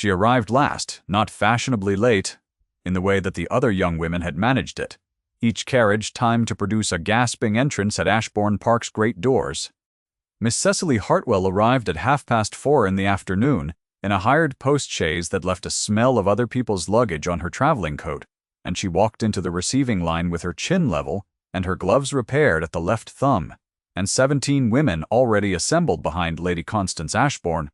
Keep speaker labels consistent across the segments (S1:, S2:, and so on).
S1: She arrived last, not fashionably late, in the way that the other young women had managed it, each carriage timed to produce a gasping entrance at Ashbourne Park's great doors. Miss Cecily Hartwell arrived at 4:30 in the afternoon, in a hired post-chaise that left a smell of other people's luggage on her traveling coat, and she walked into the receiving line with her chin level and her gloves repaired at the left thumb, and 17 women already assembled behind Lady Constance Ashbourne,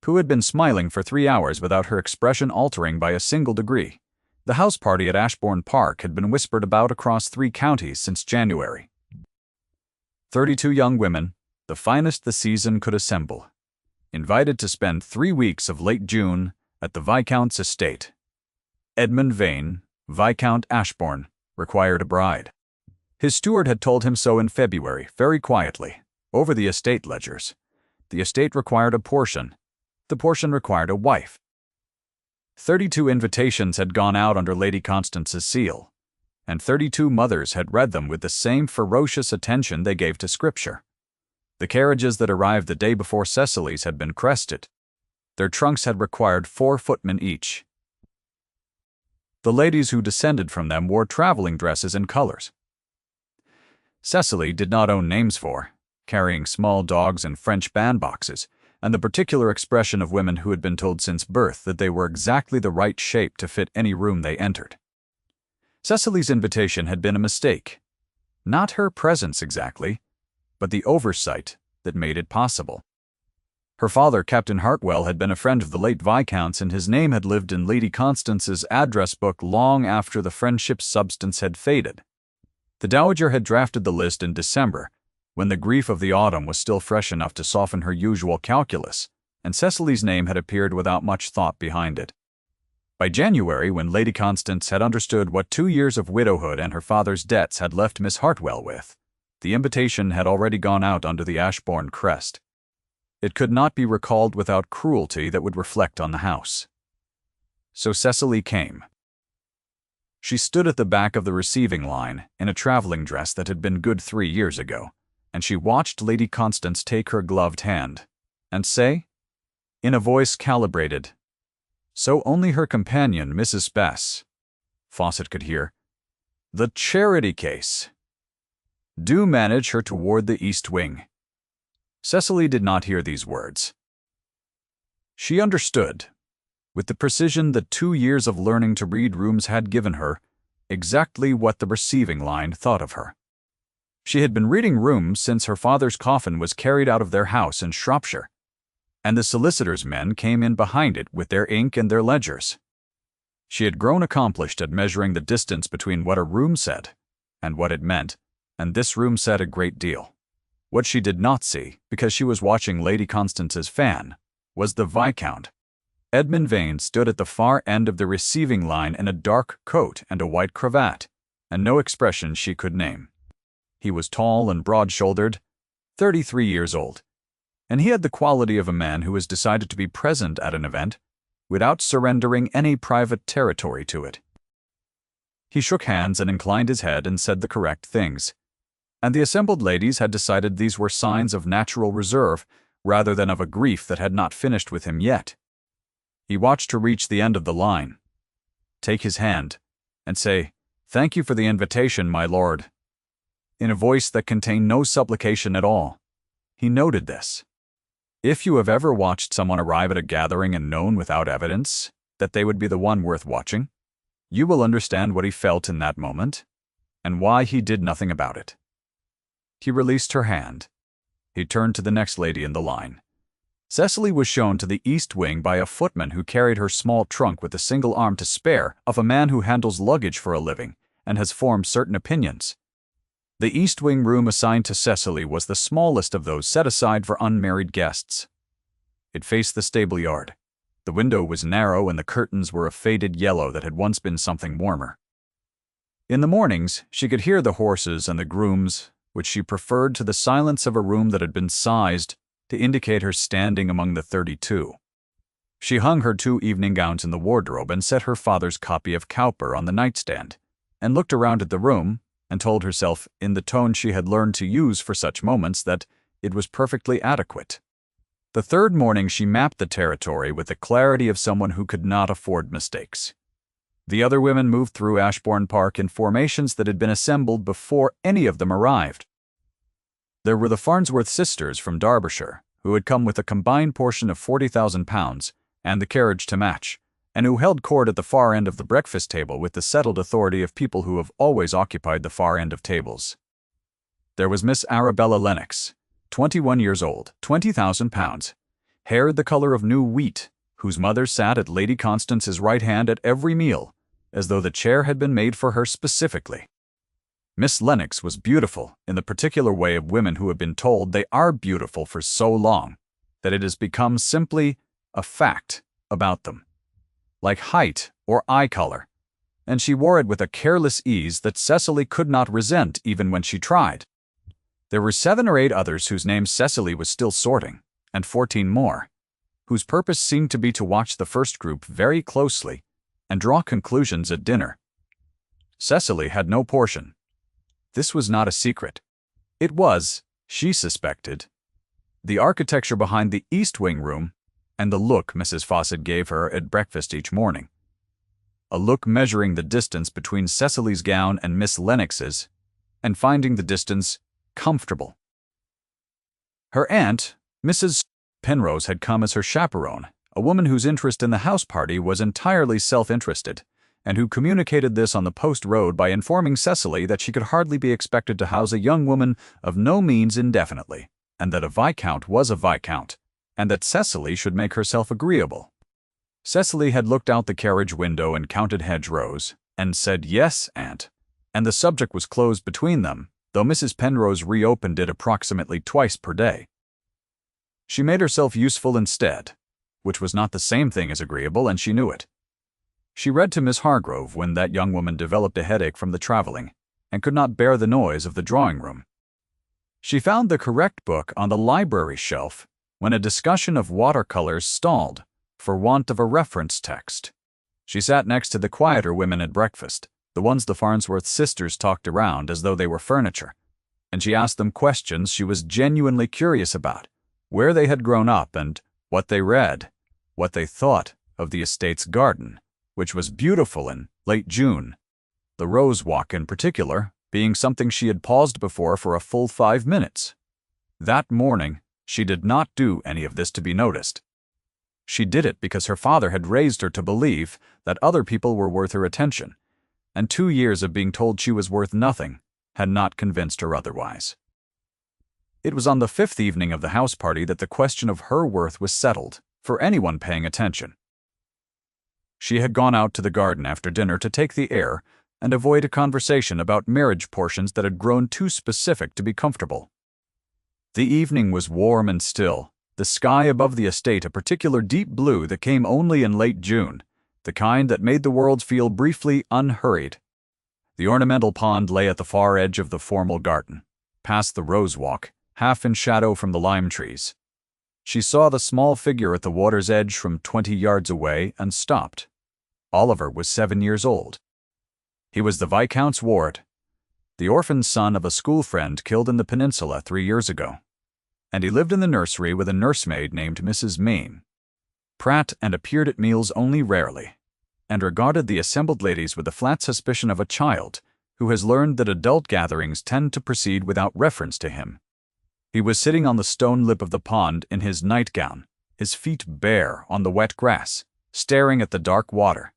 S1: who had been smiling for 3 hours without her expression altering by a single degree. The house party at Ashbourne Park had been whispered about across 3 counties since January. 32 young women, the finest the season could assemble, invited to spend 3 weeks of late June at the Viscount's estate. Edmund Vane, Viscount Ashbourne, required a bride. His steward had told him so in February, very quietly, over the estate ledgers. The estate required a portion. The portion required a wife. 32 invitations had gone out under Lady Constance's seal, and 32 mothers had read them with the same ferocious attention they gave to Scripture. The carriages that arrived the day before Cecily's had been crested. Their trunks had required 4 footmen each. The ladies who descended from them wore traveling dresses in colors Cecily did not own names for, carrying small dogs and French bandboxes, and the particular expression of women who had been told since birth that they were exactly the right shape to fit any room they entered. Cecily's invitation had been a mistake. Not her presence exactly, but the oversight that made it possible. Her father, Captain Hartwell, had been a friend of the late Viscount's, and his name had lived in Lady Constance's address book long after the friendship's substance had faded. The Dowager had drafted the list in December, when the grief of the autumn was still fresh enough to soften her usual calculus, and Cecily's name had appeared without much thought behind it. By January, when Lady Constance had understood what 2 years of widowhood and her father's debts had left Miss Hartwell with, the invitation had already gone out under the Ashbourne crest. It could not be recalled without cruelty that would reflect on the house. So Cecily came. She stood at the back of the receiving line in a traveling dress that had been good 3 years ago, and she watched Lady Constance take her gloved hand and say, in a voice calibrated, so only her companion, Mrs. Bess, Fawcett could hear, "The charity case. Do manage her toward the east wing." Cecily did not hear these words. She understood, with the precision that 2 years of learning to read rooms had given her, exactly what the receiving line thought of her. She had been reading rooms since her father's coffin was carried out of their house in Shropshire, and the solicitor's men came in behind it with their ink and their ledgers. She had grown accomplished at measuring the distance between what a room said and what it meant, and this room said a great deal. What she did not see, because she was watching Lady Constance's fan, was the Viscount. Edmund Vane stood at the far end of the receiving line in a dark coat and a white cravat, and no expression she could name. He was tall and broad-shouldered, 33 years old, and he had the quality of a man who has decided to be present at an event without surrendering any private territory to it. He shook hands and inclined his head and said the correct things, and the assembled ladies had decided these were signs of natural reserve rather than of a grief that had not finished with him yet. He watched her reach the end of the line, take his hand, and say, "Thank you for the invitation, my lord," in a voice that contained no supplication at all. He noted this. If you have ever watched someone arrive at a gathering and known without evidence that they would be the one worth watching, you will understand what he felt in that moment, and why he did nothing about it. He released her hand. He turned to the next lady in the line. Cecily was shown to the east wing by a footman who carried her small trunk with a single arm to spare of a man who handles luggage for a living and has formed certain opinions. The east wing room assigned to Cecily was the smallest of those set aside for unmarried guests. It faced the stable yard. The window was narrow and the curtains were a faded yellow that had once been something warmer. In the mornings, she could hear the horses and the grooms, which she preferred to the silence of a room that had been sized to indicate her standing among the 32. She hung her 2 evening gowns in the wardrobe and set her father's copy of Cowper on the nightstand, and looked around at the room, and told herself, in the tone she had learned to use for such moments, that it was perfectly adequate. The third morning she mapped the territory with the clarity of someone who could not afford mistakes. The other women moved through Ashbourne Park in formations that had been assembled before any of them arrived. There were the Farnsworth sisters from Derbyshire, who had come with a combined portion of £40,000 and the carriage to match, and who held court at the far end of the breakfast table with the settled authority of people who have always occupied the far end of tables. There was Miss Arabella Lennox, 21 years old, £20,000, hair the colour of new wheat, whose mother sat at Lady Constance's right hand at every meal, as though the chair had been made for her specifically. Miss Lennox was beautiful in the particular way of women who have been told they are beautiful for so long that it has become simply a fact about them, like height or eye color, and she wore it with a careless ease that Cecily could not resent even when she tried. There were 7 or 8 others whose names Cecily was still sorting, and 14 more, whose purpose seemed to be to watch the first group very closely and draw conclusions at dinner. Cecily had no portion. This was not a secret. It was, she suspected, the architecture behind the East Wing room and the look Mrs. Fawcett gave her at breakfast each morning. A look measuring the distance between Cecily's gown and Miss Lennox's, and finding the distance comfortable. Her aunt, Mrs. Penrose, had come as her chaperone, a woman whose interest in the house party was entirely self-interested, and who communicated this on the post road by informing Cecily that she could hardly be expected to house a young woman of no means indefinitely, and that a viscount was a viscount, and that Cecily should make herself agreeable. Cecily had looked out the carriage window and counted hedgerows, and said, "Yes, aunt," and the subject was closed between them, though Mrs. Penrose reopened it approximately twice per day. She made herself useful instead, which was not the same thing as agreeable, and she knew it. She read to Miss Hargrove when that young woman developed a headache from the traveling, and could not bear the noise of the drawing-room. She found the correct book on the library shelf when a discussion of watercolors stalled for want of a reference text. She sat next to the quieter women at breakfast, the ones the Farnsworth sisters talked around as though they were furniture, and she asked them questions she was genuinely curious about, where they had grown up and what they read, what they thought of the estate's garden, which was beautiful in late June, the rose walk in particular being something she had paused before for a full 5 minutes. That morning, she did not do any of this to be noticed. She did it because her father had raised her to believe that other people were worth her attention, and 2 years of being told she was worth nothing had not convinced her otherwise. It was on the 5th evening of the house party that the question of her worth was settled for anyone paying attention. She had gone out to the garden after dinner to take the air and avoid a conversation about marriage portions that had grown too specific to be comfortable. The evening was warm and still, the sky above the estate a particular deep blue that came only in late June, the kind that made the world feel briefly unhurried. The ornamental pond lay at the far edge of the formal garden, past the rose walk, half in shadow from the lime trees. She saw the small figure at the water's edge from 20 yards away and stopped. Oliver was 7 years old. He was the Viscount's ward, the orphan son of a school friend killed in the peninsula 3 years ago, and he lived in the nursery with a nursemaid named Mrs. Mayne. Pratt and appeared at meals only rarely, and regarded the assembled ladies with the flat suspicion of a child who has learned that adult gatherings tend to proceed without reference to him. He was sitting on the stone lip of the pond in his nightgown, his feet bare on the wet grass, staring at the dark water,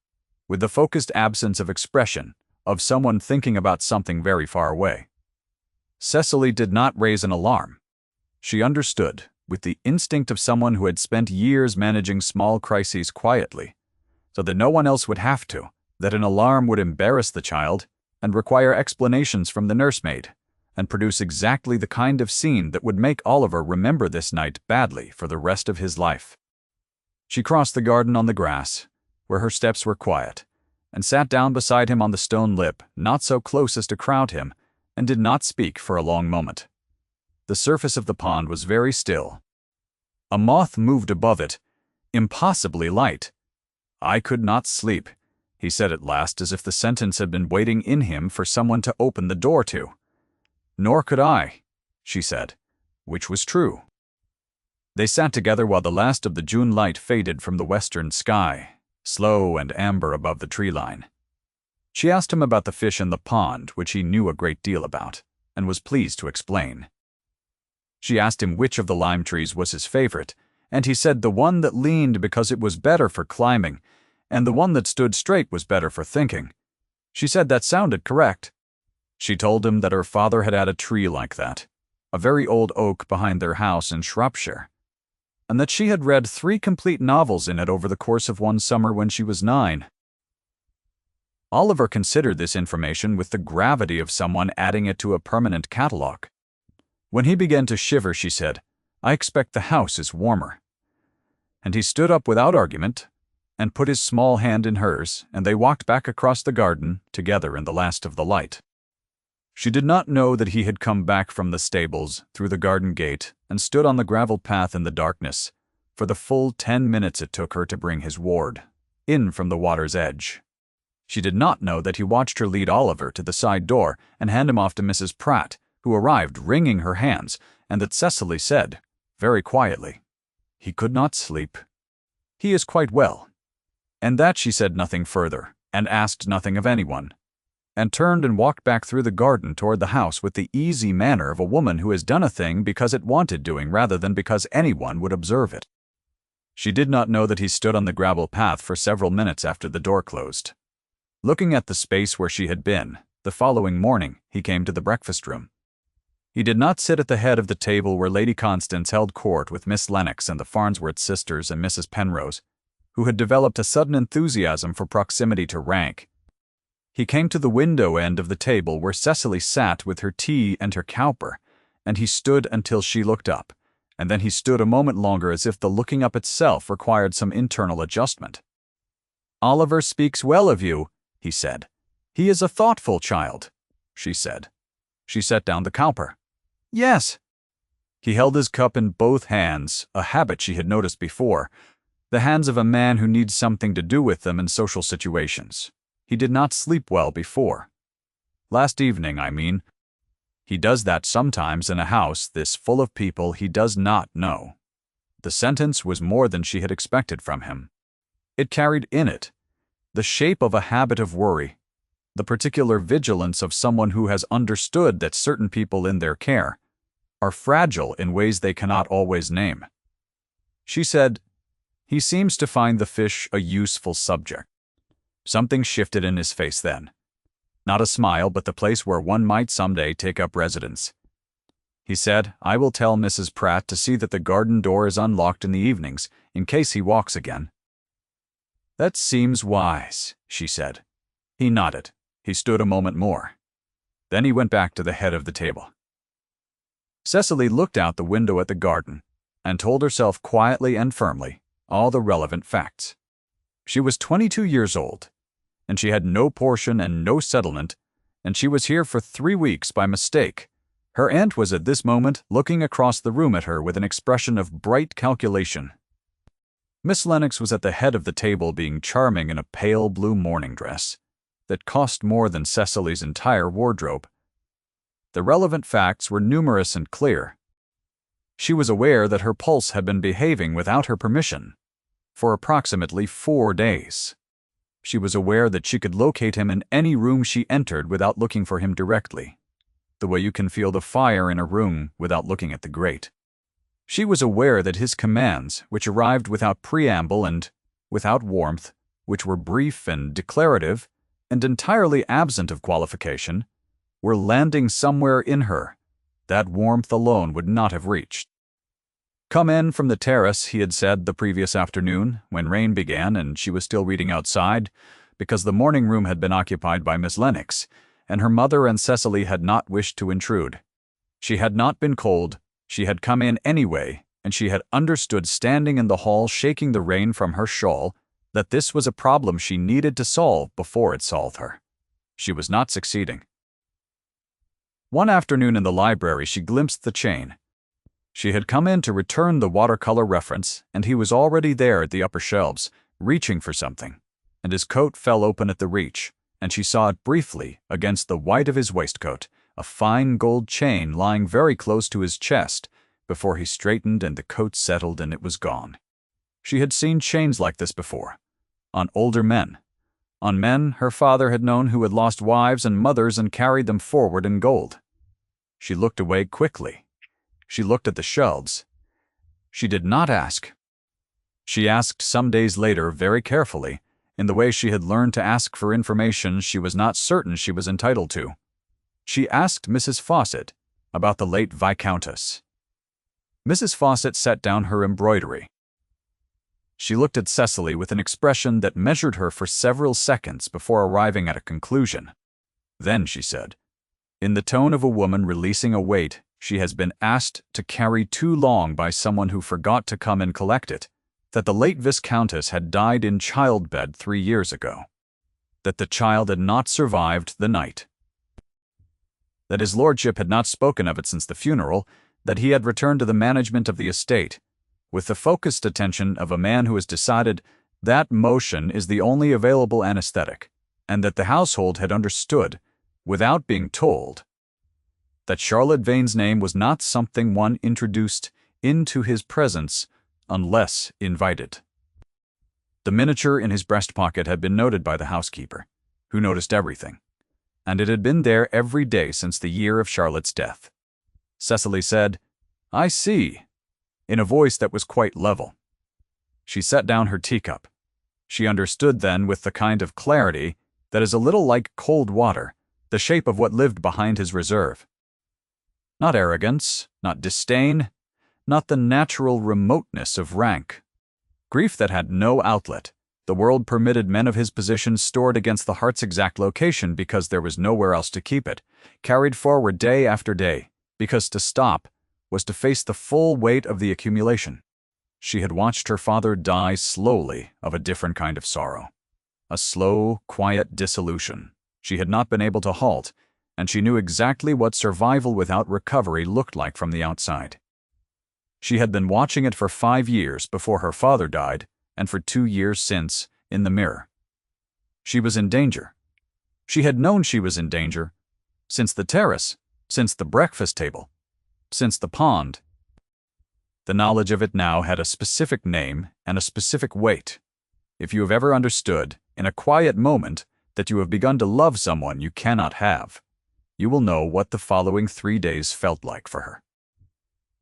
S1: with the focused absence of expression of someone thinking about something very far away. Cecily did not raise an alarm. She understood, with the instinct of someone who had spent years managing small crises quietly, so that no one else would have to, that an alarm would embarrass the child and require explanations from the nursemaid, and produce exactly the kind of scene that would make Oliver remember this night badly for the rest of his life. She crossed the garden on the grass, where her steps were quiet, and sat down beside him on the stone lip, not so close as to crowd him, and did not speak for a long moment. The surface of the pond was very still. A moth moved above it, impossibly light. "I could not sleep," he said at last, as if the sentence had been waiting in him for someone to open the door to. "Nor could I," she said, which was true. They sat together while the last of the June light faded from the western sky, slow and amber above the tree line. She asked him about the fish in the pond, which he knew a great deal about, and was pleased to explain. She asked him which of the lime trees was his favorite, and he said the one that leaned because it was better for climbing, and the one that stood straight was better for thinking. She said that sounded correct. She told him that her father had had a tree like that, a very old oak behind their house in Shropshire, and that she had read 3 complete novels in it over the course of one summer when she was 9. Oliver considered this information with the gravity of someone adding it to a permanent catalogue. When he began to shiver, she said, "I expect the house is warmer." And he stood up without argument and put his small hand in hers, and they walked back across the garden together in the last of the light. She did not know that he had come back from the stables through the garden gate and stood on the gravel path in the darkness for the full 10 minutes it took her to bring his ward in from the water's edge. She did not know that he watched her lead Oliver to the side door and hand him off to Mrs. Pratt, who arrived wringing her hands, and that Cecily said, very quietly, "He could not sleep. He is quite well." And that she said nothing further, and asked nothing of anyone, and turned and walked back through the garden toward the house with the easy manner of a woman who has done a thing because it wanted doing rather than because anyone would observe it. She did not know that he stood on the gravel path for several minutes after the door closed. Looking at the space where she had been, the following morning he came to the breakfast room. He did not sit at the head of the table where Lady Constance held court with Miss Lennox and the Farnsworth sisters and Mrs. Penrose, who had developed a sudden enthusiasm for proximity to rank. He came to the window end of the table where Cecily sat with her tea and her cowper, and he stood until she looked up, and then he stood a moment longer as if the looking up itself required some internal adjustment. "Oliver speaks well of you," he said. "He is a thoughtful child," she said. She set down the cowper. "Yes." He held his cup in both hands, a habit she had noticed before, the hands of a man who needs something to do with them in social situations. He did not sleep well before. Last evening, I mean. He does that sometimes in a house this full of people he does not know. The sentence was more than she had expected from him. It carried in it the shape of a habit of worry, the particular vigilance of someone who has understood that certain people in their care are fragile in ways they cannot always name. She said, "He seems to find the fish a useful subject." Something shifted in his face then. Not a smile, but the place where one might someday take up residence. He said, "I will tell Mrs. Pratt to see that the garden door is unlocked in the evenings, in case he walks again." "That seems wise," she said. He nodded. He stood a moment more. Then he went back to the head of the table. Cecily looked out the window at the garden and told herself quietly and firmly all the relevant facts. She was 22 years old, and she had no portion and no settlement, and she was here for 3 weeks by mistake. Her aunt was at this moment looking across the room at her with an expression of bright calculation. Miss Lennox was at the head of the table being charming in a pale blue morning dress that cost more than Cecily's entire wardrobe. The relevant facts were numerous and clear. She was aware that her pulse had been behaving without her permission for approximately 4 days. She was aware that she could locate him in any room she entered without looking for him directly, the way you can feel the fire in a room without looking at the grate. She was aware that his commands, which arrived without preamble and without warmth, which were brief and declarative and entirely absent of qualification, were landing somewhere in her that warmth alone would not have reached. "Come in from the terrace," he had said the previous afternoon, when rain began and she was still reading outside, because the morning room had been occupied by Miss Lennox, and her mother and Cecily had not wished to intrude. She had not been cold. She had come in anyway, and she had understood standing in the hall shaking the rain from her shawl that this was a problem she needed to solve before it solved her. She was not succeeding. One afternoon in the library she glimpsed the chain. She had come in to return the watercolor reference, and he was already there at the upper shelves, reaching for something, and his coat fell open at the reach, and she saw it briefly against the white of his waistcoat, a fine gold chain lying very close to his chest, before he straightened and the coat settled and it was gone. She had seen chains like this before, on older men, on men her father had known who had lost wives and mothers and carried them forward in gold. She looked away quickly. She looked at the shelves. She did not ask. She asked some days later very carefully, in the way she had learned to ask for information she was not certain she was entitled to. She asked Mrs. Fawcett about the late Viscountess. Mrs. Fawcett set down her embroidery. She looked at Cecily with an expression that measured her for several seconds before arriving at a conclusion. Then she said, in the tone of a woman releasing a weight she has been asked to carry too long by someone who forgot to come and collect it, that the late Viscountess had died in childbed 3 years ago, that the child had not survived the night, that his lordship had not spoken of it since the funeral, that he had returned to the management of the estate, with the focused attention of a man who has decided that motion is the only available anesthetic, and that the household had understood, without being told, that Charlotte Vane's name was not something one introduced into his presence unless invited. The miniature in his breast pocket had been noted by the housekeeper, who noticed everything, and it had been there every day since the year of Charlotte's death. Cecily said, "I see," in a voice that was quite level. She set down her teacup. She understood then with the kind of clarity that is a little like cold water, the shape of what lived behind his reserve. Not arrogance, not disdain, not the natural remoteness of rank. Grief that had no outlet. The world permitted men of his position stored against the heart's exact location because there was nowhere else to keep it, carried forward day after day, because to stop was to face the full weight of the accumulation. She had watched her father die slowly of a different kind of sorrow. A slow, quiet dissolution. She had not been able to halt, and she knew exactly what survival without recovery looked like from the outside. She had been watching it for 5 years before her father died, and for 2 years since, in the mirror. She was in danger. She had known she was in danger, since the terrace, since the breakfast table, since the pond. The knowledge of it now had a specific name and a specific weight. If you have ever understood, in a quiet moment, that you have begun to love someone you cannot have, you will know what the following 3 days felt like for her.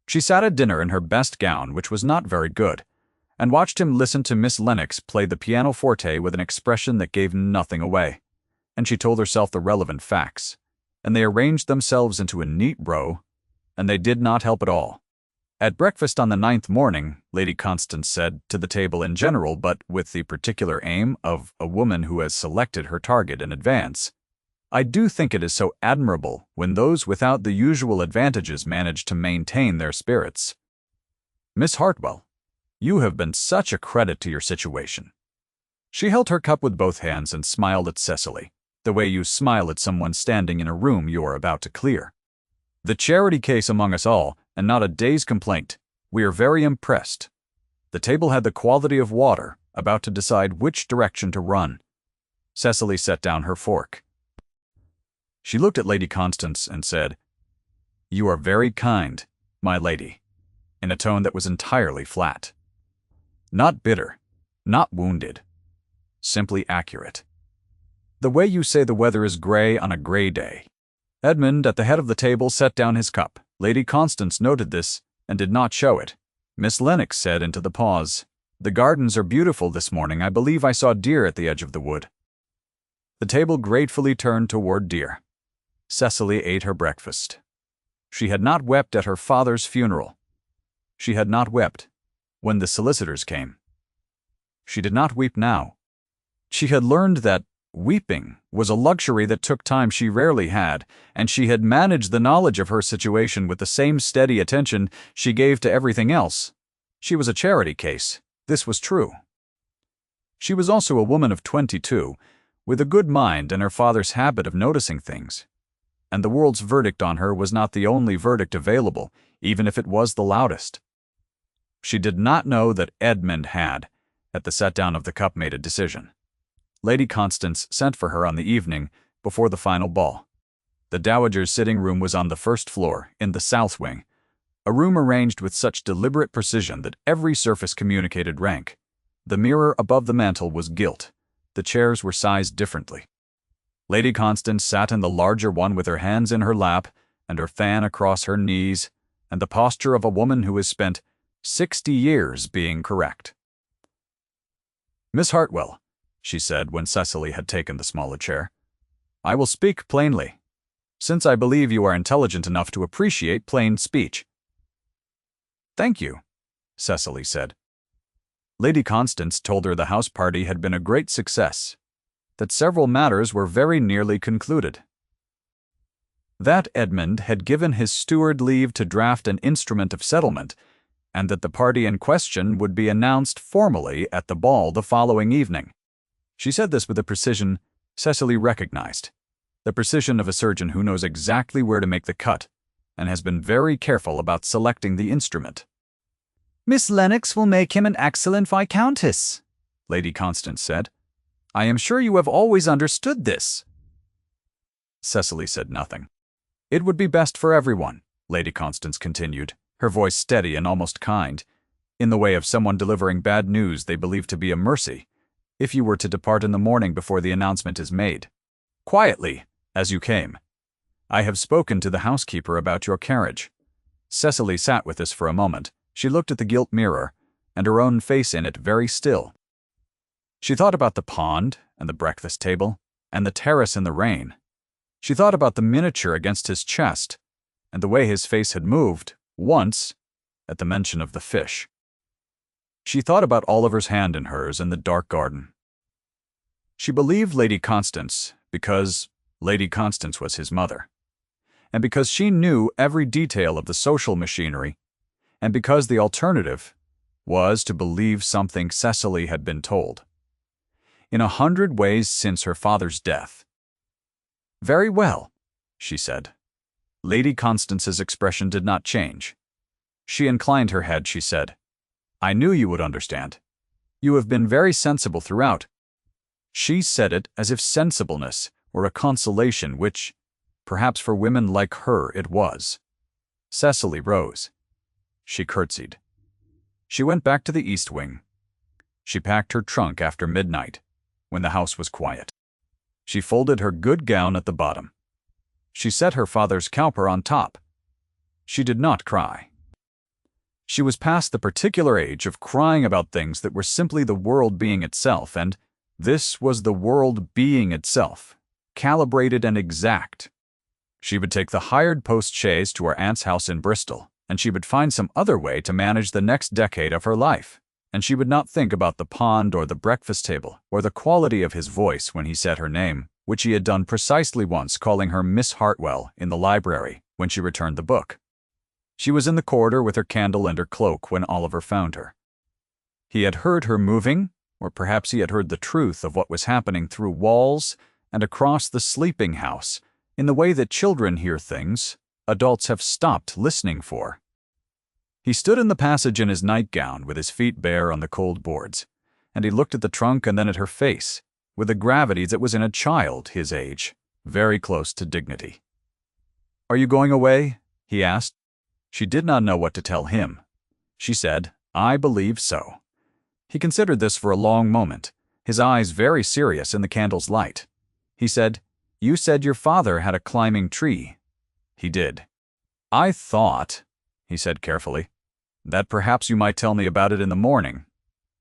S1: She sat at dinner in her best gown, which was not very good, and watched him listen to Miss Lennox play the pianoforte with an expression that gave nothing away, and she told herself the relevant facts, and they arranged themselves into a neat row, and they did not help at all. At breakfast on the 9th morning, Lady Constance said, to the table in general, but with the particular aim of a woman who has selected her target in advance, "I do think it is so admirable when those without the usual advantages manage to maintain their spirits. Miss Hartwell, you have been such a credit to your situation." She held her cup with both hands and smiled at Cecily, the way you smile at someone standing in a room you are about to clear. "The charity case among us all, and not a day's complaint. We are very impressed." The table had the quality of water, about to decide which direction to run. Cecily set down her fork. She looked at Lady Constance and said, "You are very kind, my lady," in a tone that was entirely flat. Not bitter, not wounded, simply accurate. "The way you say the weather is gray on a gray day." Edmund, at the head of the table, set down his cup. Lady Constance noted this and did not show it. Miss Lennox said into the pause, "The gardens are beautiful this morning. I believe I saw deer at the edge of the wood." The table gratefully turned toward deer. Cecily ate her breakfast. She had not wept at her father's funeral. She had not wept when the solicitors came. She did not weep now. She had learned that weeping was a luxury that took time she rarely had, and she had managed the knowledge of her situation with the same steady attention she gave to everything else. She was a charity case. This was true. She was also a woman of 22, with a good mind and her father's habit of noticing things. And the world's verdict on her was not the only verdict available, even if it was the loudest. She did not know that Edmund had, at the set-down of the cup, made a decision. Lady Constance sent for her on the evening before the final ball. The dowager's sitting room was on the first floor, in the south wing, A room arranged with such deliberate precision that every surface communicated rank. The mirror above the mantel was gilt. The chairs were sized differently. Lady Constance sat in the larger one with her hands in her lap and her fan across her knees, and the posture of a woman who has spent 60 years being correct. "Miss Hartwell," she said when Cecily had taken the smaller chair, "I will speak plainly, since I believe you are intelligent enough to appreciate plain speech." "Thank you," Cecily said. Lady Constance told her the house party had been a great success, that several matters were very nearly concluded, that Edmund had given his steward leave to draft an instrument of settlement, and that the party in question would be announced formally at the ball the following evening. She said this with a precision Cecily recognized, the precision of a surgeon who knows exactly where to make the cut and has been very careful about selecting the instrument. "Miss Lennox will make him an excellent Viscountess," Lady Constance said. "I am sure you have always understood this." Cecily said nothing. "It would be best for everyone," Lady Constance continued, her voice steady and almost kind, in the way of someone delivering bad news they believe to be a mercy, if you were to depart in the morning before the announcement is made. "Quietly, as you came. I have spoken to the housekeeper about your carriage." Cecily sat with this for a moment. She looked at the gilt mirror, and her own face in it very still. She thought about the pond, and the breakfast table, and the terrace in the rain. She thought about the miniature against his chest, and the way his face had moved, once, at the mention of the fish. She thought about Oliver's hand in hers in the dark garden. She believed Lady Constance because Lady Constance was his mother, and because she knew every detail of the social machinery, and because the alternative was to believe something Cecily had been told. In 100 ways since her father's death. "Very well," she said. Lady Constance's expression did not change. She inclined her head, she said, "I knew you would understand. You have been very sensible throughout." She said it as if sensibleness were a consolation, which, perhaps for women like her, it was. Cecily rose. She curtsied. She went back to the east wing. She packed her trunk after midnight, when the house was quiet. She folded her good gown at the bottom. She set her father's cowper on top. She did not cry. She was past the particular age of crying about things that were simply the world being itself, and this was the world being itself, calibrated and exact. She would take the hired post-chaise to her aunt's house in Bristol, and she would find some other way to manage the next decade of her life, and she would not think about the pond or the breakfast table or the quality of his voice when he said her name, which he had done precisely once, calling her Miss Hartwell in the library when she returned the book. She was in the corridor with her candle and her cloak when Oliver found her. He had heard her moving, or perhaps he had heard the truth of what was happening through walls and across the sleeping house, in the way that children hear things adults have stopped listening for. He stood in the passage in his nightgown with his feet bare on the cold boards, and he looked at the trunk and then at her face, with a gravity that was in a child his age, very close to dignity. "Are you going away?" he asked. She did not know what to tell him. She said, "I believe so." He considered this for a long moment, his eyes very serious in the candle's light. He said, "You said your father had a climbing tree." He did. "I thought," he said carefully, "that perhaps you might tell me about it in the morning."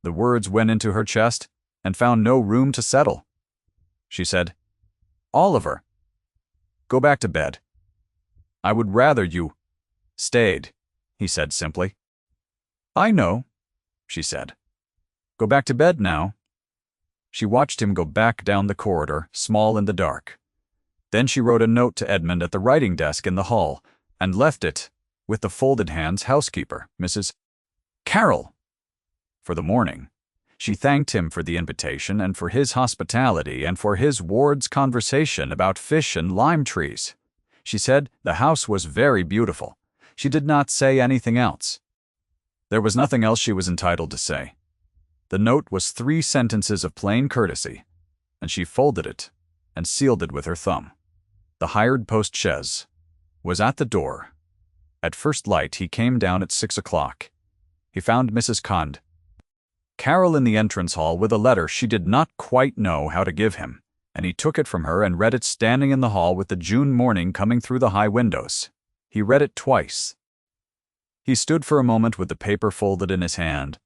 S1: The words went into her chest and found no room to settle. She said, "Oliver, go back to bed. I would rather you stayed," he said simply. "I know," she said. "Go back to bed now." She watched him go back down the corridor, small in the dark. Then she wrote a note to Edmund at the writing desk in the hall, and left it with the folded hands housekeeper, Mrs. Carroll, for the morning. She thanked him for the invitation and for his hospitality and for his ward's conversation about fish and lime trees. She said the house was very beautiful. She did not say anything else. There was nothing else she was entitled to say. The note was 3 sentences of plain courtesy, and she folded it and sealed it with her thumb. The hired post-chaise was at the door At first light, he came down at 6 o'clock. He found Mrs. Carroll in the entrance hall with a letter she did not quite know how to give him, and he took it from her and read it standing in the hall with the June morning coming through the high windows. He read it twice. He stood for a moment with the paper folded in his hand,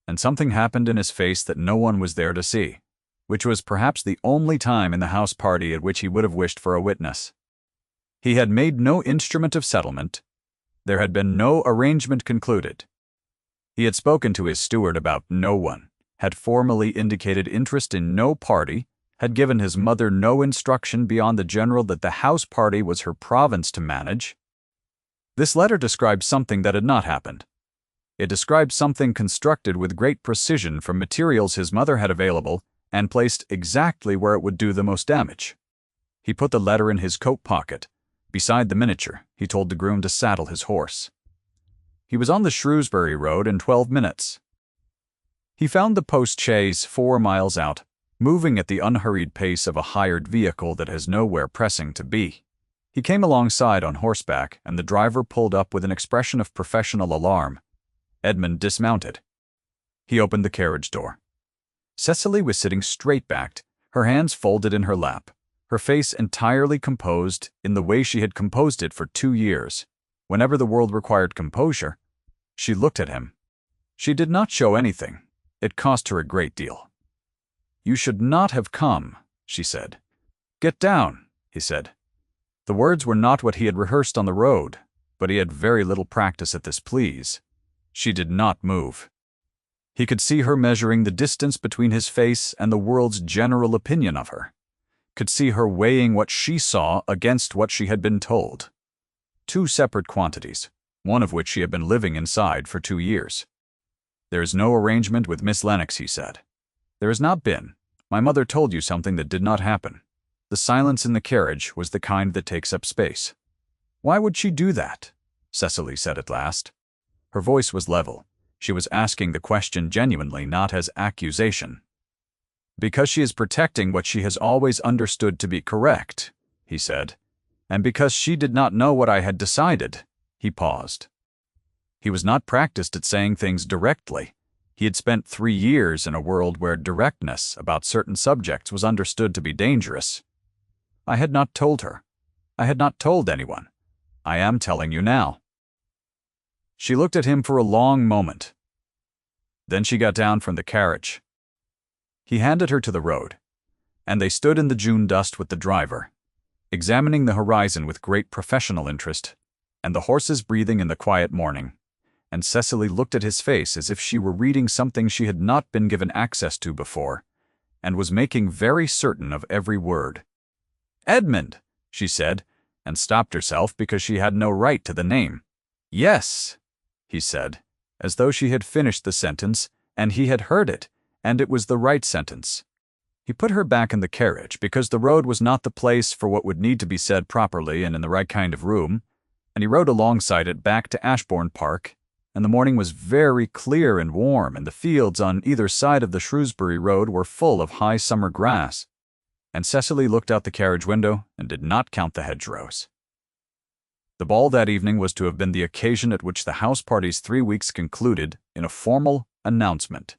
S1: and something happened in his face that no one was there to see, which was perhaps the only time in the house party at which he would have wished for a witness. He had made no instrument of settlement. There had been no arrangement concluded. He had spoken to his steward about no one, had formally indicated interest in no party, had given his mother no instruction beyond the general that the house party was her province to manage. This letter described something that had not happened. It described something constructed with great precision from materials his mother had available and placed exactly where it would do the most damage. He put the letter in his coat pocket. Beside the miniature, he told the groom to saddle his horse. He was on the Shrewsbury Road in 12 minutes. He found the post-chaise 4 miles out, moving at the unhurried pace of a hired vehicle that has nowhere pressing to be. He came alongside on horseback, and the driver pulled up with an expression of professional alarm. Edmund dismounted. He opened the carriage door. Cecily was sitting straight-backed, her hands folded in her lap, her face entirely composed in the way she had composed it for 2 years. Whenever the world required composure, she looked at him. She did not show anything. It cost her a great deal. "You should not have come," she said. "Get down," he said. The words were not what he had rehearsed on the road, but he had very little practice at this please. She did not move. He could see her measuring the distance between his face and the world's general opinion of her. Could see her weighing what she saw against what she had been told. 2 separate quantities, one of which she had been living inside for 2 years. "There is no arrangement with Miss Lennox," he said. "There has not been. My mother told you something that did not happen. The silence in the carriage was the kind that takes up space." "Why would she do that?" Cecily said at last. Her voice was level. She was asking the question genuinely, not as accusation. "Because she is protecting what she has always understood to be correct," he said. "And because she did not know what I had decided." He paused. He was not practiced at saying things directly. He had spent 3 years in a world where directness about certain subjects was understood to be dangerous. "I had not told her. I had not told anyone. I am telling you now." She looked at him for a long moment. Then she got down from the carriage. He handed her to the road, and they stood in the June dust with the driver, examining the horizon with great professional interest, and the horses breathing in the quiet morning, and Cecily looked at his face as if she were reading something she had not been given access to before, and was making very certain of every word. "Edmund," she said, and stopped herself because she had no right to the name. "Yes," he said, as though she had finished the sentence, and he had heard it, and it was the right sentence. He put her back in the carriage because the road was not the place for what would need to be said properly and in the right kind of room, and he rode alongside it back to Ashbourne Park, and the morning was very clear and warm, and the fields on either side of the Shrewsbury Road were full of high summer grass, and Cecily looked out the carriage window and did not count the hedgerows. The ball that evening was to have been the occasion at which the house party's 3 weeks concluded in a formal announcement.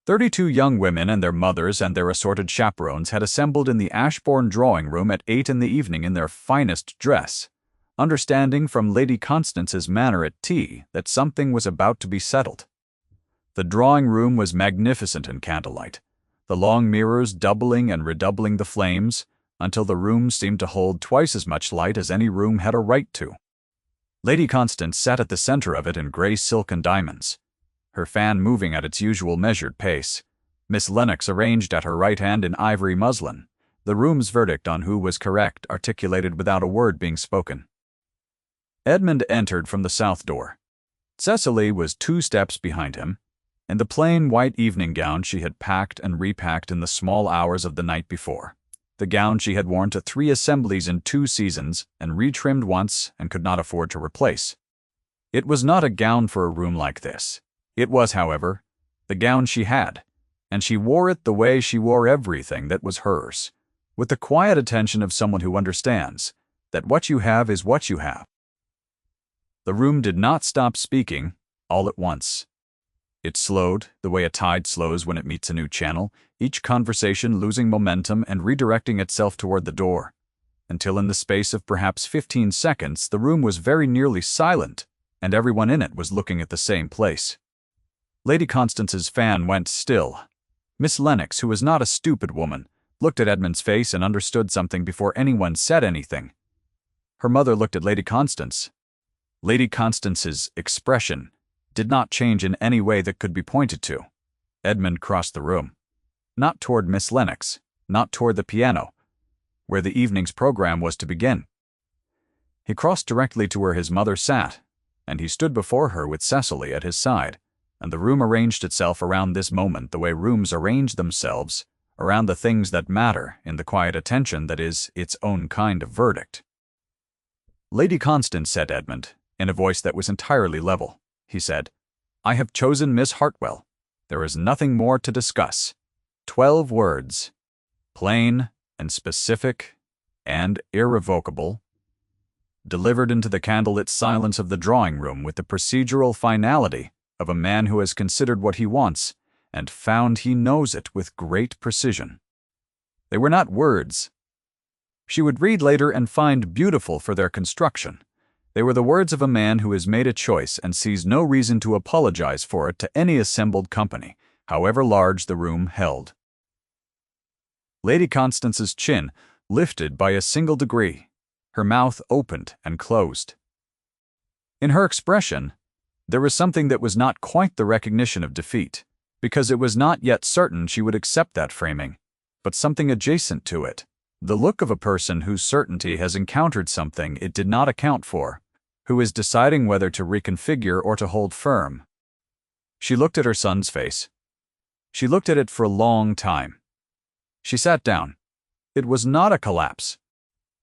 S1: 32 young women and their mothers and their assorted chaperones had assembled in the Ashbourne drawing-room at 8 in the evening in their finest dress, understanding from Lady Constance's manner at tea that something was about to be settled. The drawing-room was magnificent in candlelight, the long mirrors doubling and redoubling the flames, until the room seemed to hold twice as much light as any room had a right to. Lady Constance sat at the center of it in gray silk and diamonds, her fan moving at its usual measured pace. Miss Lennox arranged at her right hand in ivory muslin, the room's verdict on who was correct articulated without a word being spoken. Edmund entered from the south door. Cecily was 2 steps behind him, in the plain white evening gown she had packed and repacked in the small hours of the night before, the gown she had worn to 3 assemblies in 2 seasons and retrimmed once and could not afford to replace. It was not a gown for a room like this. It was, however, the gown she had, and she wore it the way she wore everything that was hers, with the quiet attention of someone who understands that what you have is what you have. The room did not stop speaking all at once. It slowed, the way a tide slows when it meets a new channel, each conversation losing momentum and redirecting itself toward the door, until in the space of perhaps 15 seconds the room was very nearly silent, and everyone in it was looking at the same place. Lady Constance's fan went still. Miss Lennox, who was not a stupid woman, looked at Edmund's face and understood something before anyone said anything. Her mother looked at Lady Constance. Lady Constance's expression did not change in any way that could be pointed to. Edmund crossed the room. Not toward Miss Lennox, not toward the piano, where the evening's program was to begin. He crossed directly to where his mother sat, and he stood before her with Cecily at his side, and the room arranged itself around this moment the way rooms arrange themselves around the things that matter in the quiet attention that is its own kind of verdict. "Lady Constance," said Edmund, in a voice that was entirely level. He said, "I have chosen Miss Hartwell. There is nothing more to discuss. 12 words, plain and specific and irrevocable, delivered into the candlelit silence of the drawing-room with the procedural finality of a man who has considered what he wants and found he knows it with great precision. They were not words she would read later and find beautiful for their construction. They were the words of a man who has made a choice and sees no reason to apologize for it to any assembled company, however large the room held. Lady Constance's chin lifted by a single degree. Her mouth opened and closed. In her expression, there was something that was not quite the recognition of defeat, because it was not yet certain she would accept that framing, but something adjacent to it, the look of a person whose certainty has encountered something it did not account for, who is deciding whether to reconfigure or to hold firm. She looked at her son's face. She looked at it for a long time. She sat down. It was not a collapse.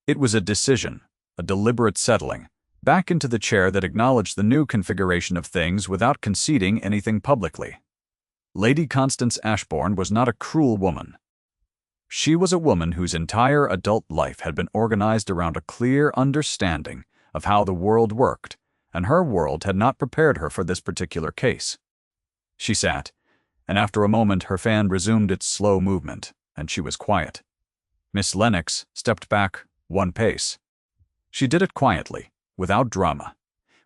S1: It was a decision, a deliberate settling, back into the chair that acknowledged the new configuration of things without conceding anything publicly. Lady Constance Ashbourne was not a cruel woman. She was a woman whose entire adult life had been organized around a clear understanding of how the world worked, and her world had not prepared her for this particular case. She sat, and after a moment her fan resumed its slow movement, and she was quiet. Miss Lennox stepped back 1 pace. She did it quietly, without drama,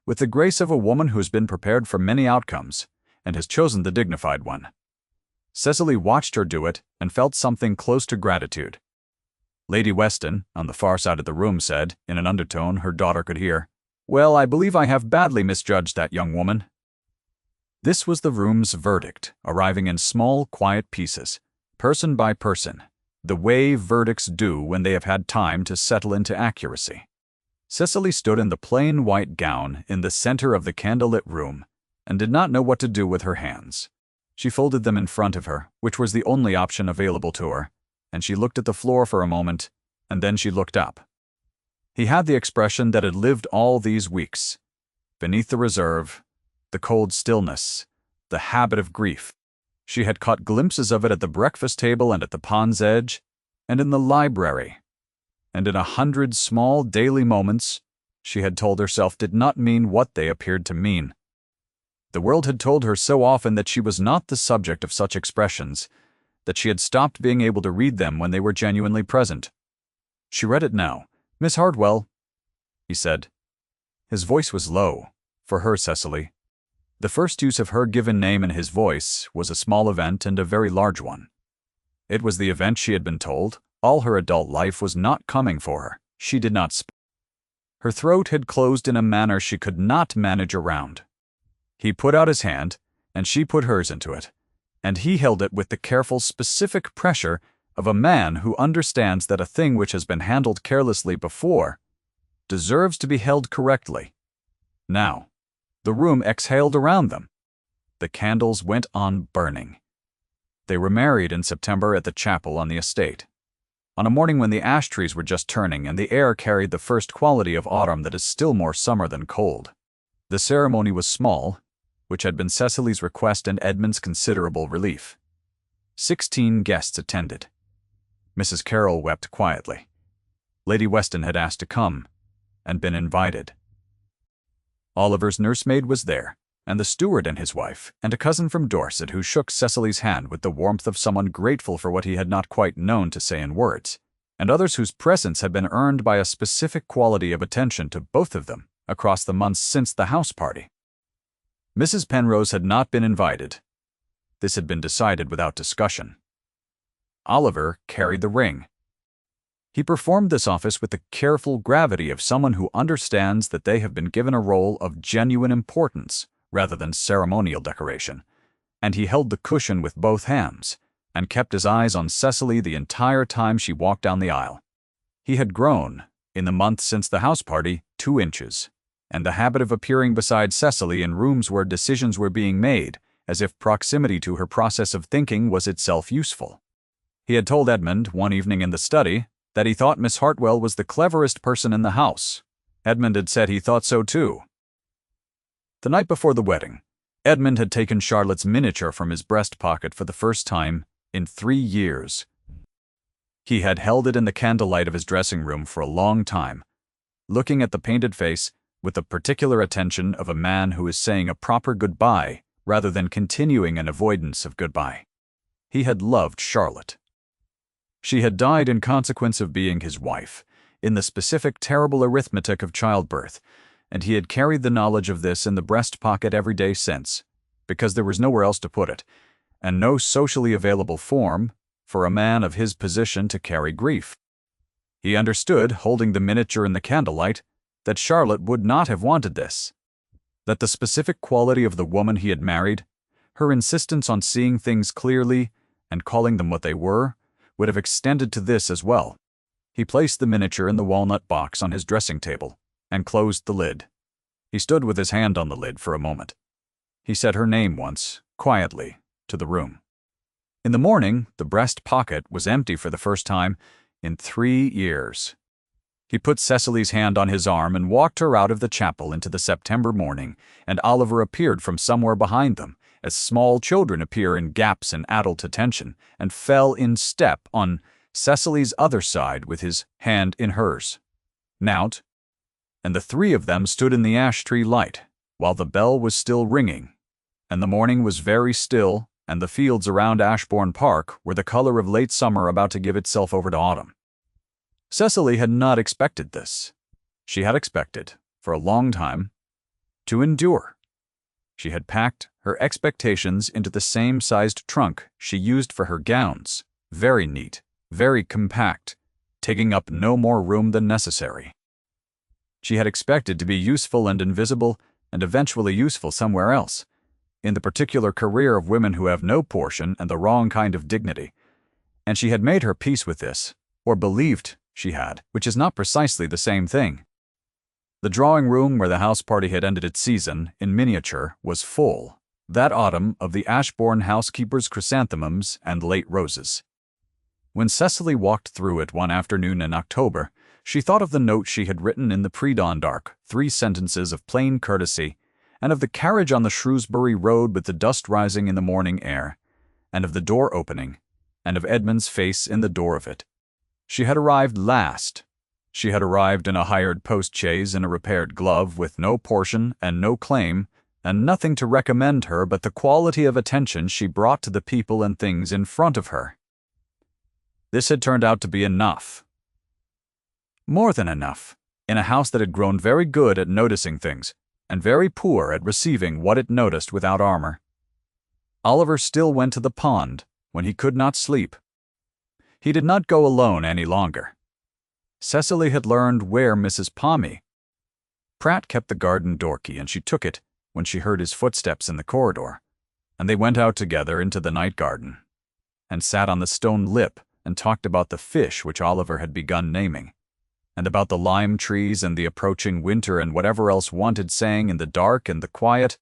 S1: with the grace of a woman who has been prepared for many outcomes and has chosen the dignified one. Cecily watched her do it and felt something close to gratitude. Lady Weston, on the far side of the room, said, in an undertone her daughter could hear, "Well, I believe I have badly misjudged that young woman." This was the room's verdict, arriving in small, quiet pieces, person by person, the way verdicts do when they have had time to settle into accuracy. Cecily stood in the plain white gown in the center of the candlelit room and did not know what to do with her hands. She folded them in front of her, which was the only option available to her, and she looked at the floor for a moment, and then she looked up. He had the expression that had lived all these weeks, beneath the reserve, the cold stillness, the habit of grief. She had caught glimpses of it at the breakfast table and at the pond's edge, and in the library, and in 100 small daily moments she had told herself did not mean what they appeared to mean. The world had told her so often that she was not the subject of such expressions, that she had stopped being able to read them when they were genuinely present. She read it now. "Miss Hartwell," he said. His voice was low, for her Cecily. The first use of her given name in his voice was a small event and a very large one. It was the event she had been told. All her adult life was not coming for her. She did not speak. Her throat had closed in a manner she could not manage around. He put out his hand, and she put hers into it, and he held it with the careful, specific pressure of a man who understands that a thing which has been handled carelessly before deserves to be held correctly. Now, the room exhaled around them. The candles went on burning. They were married in September at the chapel on the estate, on a morning when the ash trees were just turning and the air carried the first quality of autumn that is still more summer than cold. The ceremony was small, which had been Cecily's request and Edmund's considerable relief. 16 guests attended. Mrs. Carroll wept quietly. Lady Weston had asked to come, and been invited. Oliver's nursemaid was there, and the steward and his wife, and a cousin from Dorset who shook Cecily's hand with the warmth of someone grateful for what he had not quite known to say in words, and others whose presence had been earned by a specific quality of attention to both of them across the months since the house party. Mrs. Penrose had not been invited. This had been decided without discussion. Oliver carried the ring. He performed this office with the careful gravity of someone who understands that they have been given a role of genuine importance rather than ceremonial decoration, and he held the cushion with both hands and kept his eyes on Cecily the entire time she walked down the aisle. He had grown, in the month since the house party, 2 inches, and the habit of appearing beside Cecily in rooms where decisions were being made, as if proximity to her process of thinking was itself useful. He had told Edmund one evening in the study that he thought Miss Hartwell was the cleverest person in the house. Edmund had said he thought so too. The night before the wedding, Edmund had taken Charlotte's miniature from his breast pocket for the first time in 3 years. He had held it in the candlelight of his dressing room for a long time, looking at the painted face with the particular attention of a man who is saying a proper goodbye rather than continuing an avoidance of goodbye. He had loved Charlotte. She had died in consequence of being his wife, in the specific terrible arithmetic of childbirth, and he had carried the knowledge of this in the breast pocket every day since, because there was nowhere else to put it, and no socially available form for a man of his position to carry grief. He understood, holding the miniature in the candlelight, that Charlotte would not have wanted this, that the specific quality of the woman he had married, her insistence on seeing things clearly and calling them what they were, would have extended to this as well. He placed the miniature in the walnut box on his dressing table and closed the lid. He stood with his hand on the lid for a moment. He said her name once, quietly, to the room. In the morning, the breast pocket was empty for the first time in 3 years. He put Cecily's hand on his arm and walked her out of the chapel into the September morning, and Oliver appeared from somewhere behind them, as small children appear in gaps in adult attention, and fell in step on Cecily's other side with his hand in hers. Nowt, and the 3 of them stood in the ash tree light, while the bell was still ringing, and the morning was very still, and the fields around Ashbourne Park were the color of late summer about to give itself over to autumn. Cecily had not expected this. She had expected, for a long time, to endure. She had packed her expectations into the same-sized trunk she used for her gowns, very neat, very compact, taking up no more room than necessary. She had expected to be useful and invisible, and eventually useful somewhere else, in the particular career of women who have no portion and the wrong kind of dignity, and she had made her peace with this, or believed she had, which is not precisely the same thing. The drawing room where the house party had ended its season, in miniature, was full, that autumn, of the Ashbourne housekeeper's chrysanthemums and late roses. When Cecily walked through it one afternoon in October, she thought of the note she had written in the pre-dawn dark, 3 sentences of plain courtesy, and of the carriage on the Shrewsbury road with the dust rising in the morning air, and of the door opening, and of Edmund's face in the door of it. She had arrived last. She had arrived in a hired post-chaise in a repaired glove with no portion and no claim, and nothing to recommend her but the quality of attention she brought to the people and things in front of her. This had turned out to be enough. More than enough, in a house that had grown very good at noticing things, and very poor at receiving what it noticed without armor. Oliver still went to the pond when he could not sleep. He did not go alone any longer. Cecily had learned where Mrs. Pommy. Pratt kept the garden door key, and she took it when she heard his footsteps in the corridor, and they went out together into the night garden, and sat on the stone lip and talked about the fish which Oliver had begun naming, and about the lime trees and the approaching winter and whatever else wanted saying in the dark and the quiet.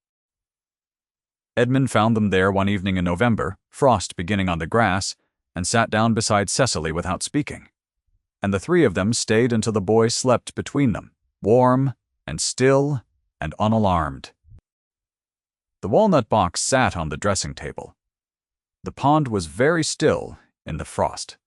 S1: Edmund found them there one evening in November, frost beginning on the grass, and sat down beside Cecily without speaking, and the 3 of them stayed until the boy slept between them, warm and still and unalarmed. The walnut box sat on the dressing table. The pond was very still in the frost.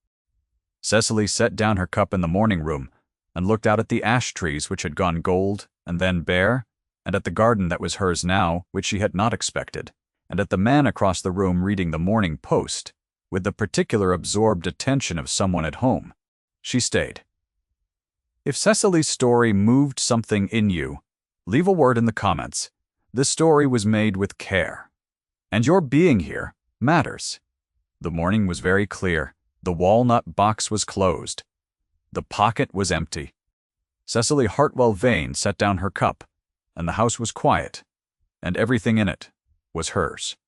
S1: Cecily set down her cup in the morning room and looked out at the ash trees which had gone gold and then bare and at the garden that was hers now, which she had not expected, and at the man across the room reading the Morning Post, with the particular absorbed attention of someone at home. She stayed. If Cecily's story moved something in you, leave a word in the comments. This story was made with care. And your being here matters. The morning was very clear. The walnut box was closed. The pocket was empty. Cecily Hartwell Vane set down her cup, and the house was quiet, and everything in it was hers.